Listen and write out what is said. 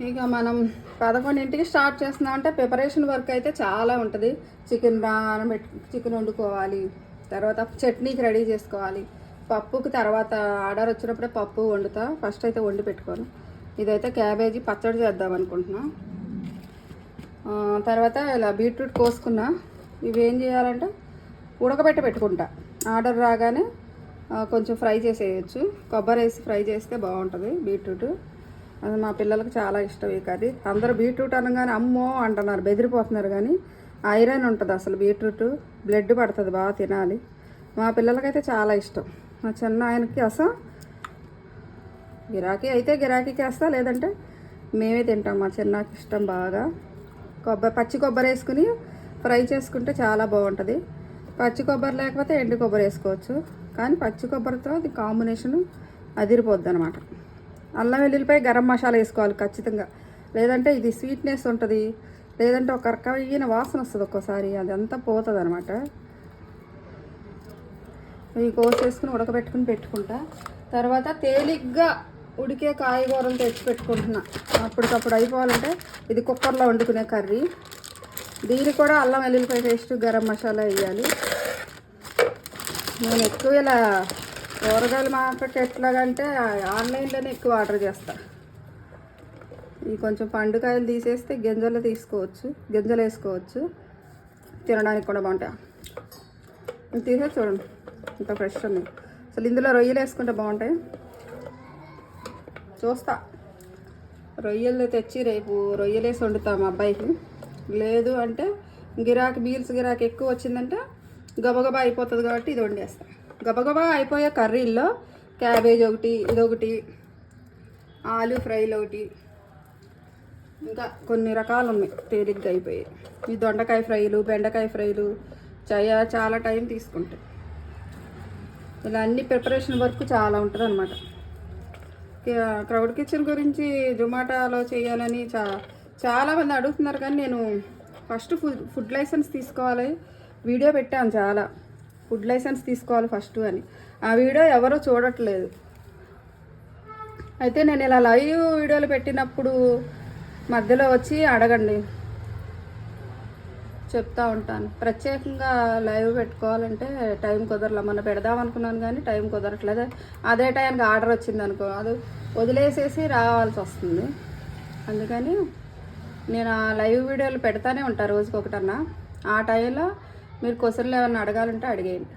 ఇక మనం 11ంటికి స్టార్ట్ చేస్తున్నామంటే ప్రిపరేషన్ వర్క్ అయితే చాలా ఉంటుంది. చికెన్ వండుకోవాలి, తర్వాత చట్నీకి రెడీ చేసుకోవాలి, పప్పుకి తర్వాత ఆర్డర్ వచ్చినప్పుడే పప్పు వండుతా. ఫస్ట్ అయితే వండి పెట్టుకోను. ఇదైతే క్యాబేజీ పచ్చడి చేద్దాం అనుకుంటున్నా. తర్వాత ఇలా బీట్రూట్ కోసుకున్నా. ఇవి ఏం చేయాలంటే ఉడకబెట్టి పెట్టుకుంటా. ఆర్డర్ రాగానే కొంచెం ఫ్రై చేసేయచ్చు. కొబ్బరి వేసి ఫ్రై చేస్తే బాగుంటుంది బీట్రూట్. అది మా పిల్లలకు చాలా ఇష్టం ఈ కర్రీ. అందరూ బీట్రూట్ అనగానే అమ్మో అంటున్నారు, బెదిరిపోతున్నారు. కానీ ఐరన్ ఉంటుంది అసలు. బీట్రూట్ బ్లడ్ పడుతుంది, బాగా తినాలి. మా పిల్లలకైతే చాలా ఇష్టం. మా చిన్న ఆయనకి అసలు గిరాకీ అయితే గిరాకీకి వేస్తా, లేదంటే మేమే తింటాం. మా చిన్నకి ఇష్టం బాగా. పచ్చి కొబ్బరి వేసుకుని ఫ్రై చేసుకుంటే చాలా బాగుంటుంది. పచ్చి కొబ్బరి లేకపోతే ఎండు కొబ్బరి వేసుకోవచ్చు, కానీ పచ్చి కొబ్బరితో అది కాంబినేషను అదిరిపోద్ది అనమాట. అల్లం వెల్లుల్లిపై గరం మసాలా వేసుకోవాలి ఖచ్చితంగా, లేదంటే ఇది స్వీట్నెస్ ఉంటుంది, లేదంటే ఒక రకమైన వాసన వస్తుంది ఒక్కోసారి, అదంతా పోతుంది అనమాట. ఇవి కోసేసుకుని ఉడకబెట్టుకుని పెట్టుకుంటా. తర్వాత తేలిగ్గా ఉడికే కాయగూరలు తెచ్చి పెట్టుకుంటున్నా. అప్పటికప్పుడు అయిపోవాలంటే ఇది కుక్కర్లో వండుకునే కర్రీ. దీనికి కూడా అల్లం వెల్లుల్లిపై పేస్ట్ గరం మసాలా వేయాలి. నేను ఎక్కువ ఇలా కూరగాయల మార్కెట్ ఎట్లాగంటే ఆన్లైన్లోనే ఎక్కువ ఆర్డర్ చేస్తా. ఇవి కొంచెం పండుకాయలు తీసేస్తే గింజలు తీసుకోవచ్చు, గింజలు వేసుకోవచ్చు, తినడానికి కూడా బాగుంటాయి. ఇది తీసేసి చూడండి ఇంత ఫ్రెష్ ఉంది. అసలు ఇందులో రొయ్యలు వేసుకుంటే బాగుంటాయి. చూస్తా, రొయ్యలు తెచ్చి రేపు రొయ్యలు వేసి వండుతాం మా అబ్బాయికి. లేదు అంటే మీల్స్ గిరాకీ ఎక్కువ వచ్చిందంటే గబగబా అయిపోతుంది కాబట్టి ఇది వండేస్తాం. గబగబా అయిపోయే కర్రీల్లో క్యాబేజ్ ఒకటి, ఇదొకటి, ఆలు ఫ్రైలు ఒకటి, ఇంకా కొన్ని రకాలు ఉన్నాయి తేలిగ్గా అయిపోయాయి. ఈ దొండకాయ ఫ్రైలు, బెండకాయ ఫ్రైలు చాలా టైం తీసుకుంటాయి. ఇలా అన్ని ప్రిపరేషన్ వర్క్ చాలా ఉంటుంది అనమాట. క్రౌడ్ కిచెన్ గురించి జొమాటోలో చేయాలని చాలామంది అడుగుతున్నారు. కానీ నేను ఫస్ట్ ఫుడ్ లైసెన్స్ తీసుకోవాలి, వీడియో పెట్టాను చాలా, ఫుడ్ లైసెన్స్ తీసుకోవాలి ఫస్ట్ అని. ఆ వీడియో ఎవరో చూడట్లేదు. అయితే నేను ఇలా లైవ్ వీడియోలు పెట్టినప్పుడు మధ్యలో వచ్చి అడగండి, చెప్తా ఉంటాను. ప్రత్యేకంగా లైవ్ పెట్టుకోవాలంటే టైం కుదరలే. మొన్న పెడదాం అనుకున్నాను కానీ టైం కుదరట్లేదు. అదే టైంకి ఆర్డర్ వచ్చింది అనుకో, అది వదిలేసేసి రావాల్సి వస్తుంది. అందుకని నేను ఆ లైవ్ వీడియోలు పెడతానే ఉంటాను రోజుకొకటన్నా. ఆ టైంలో మీరు క్వశ్చన్లు ఏమన్నా అడగాలంటే అడిగేయండి.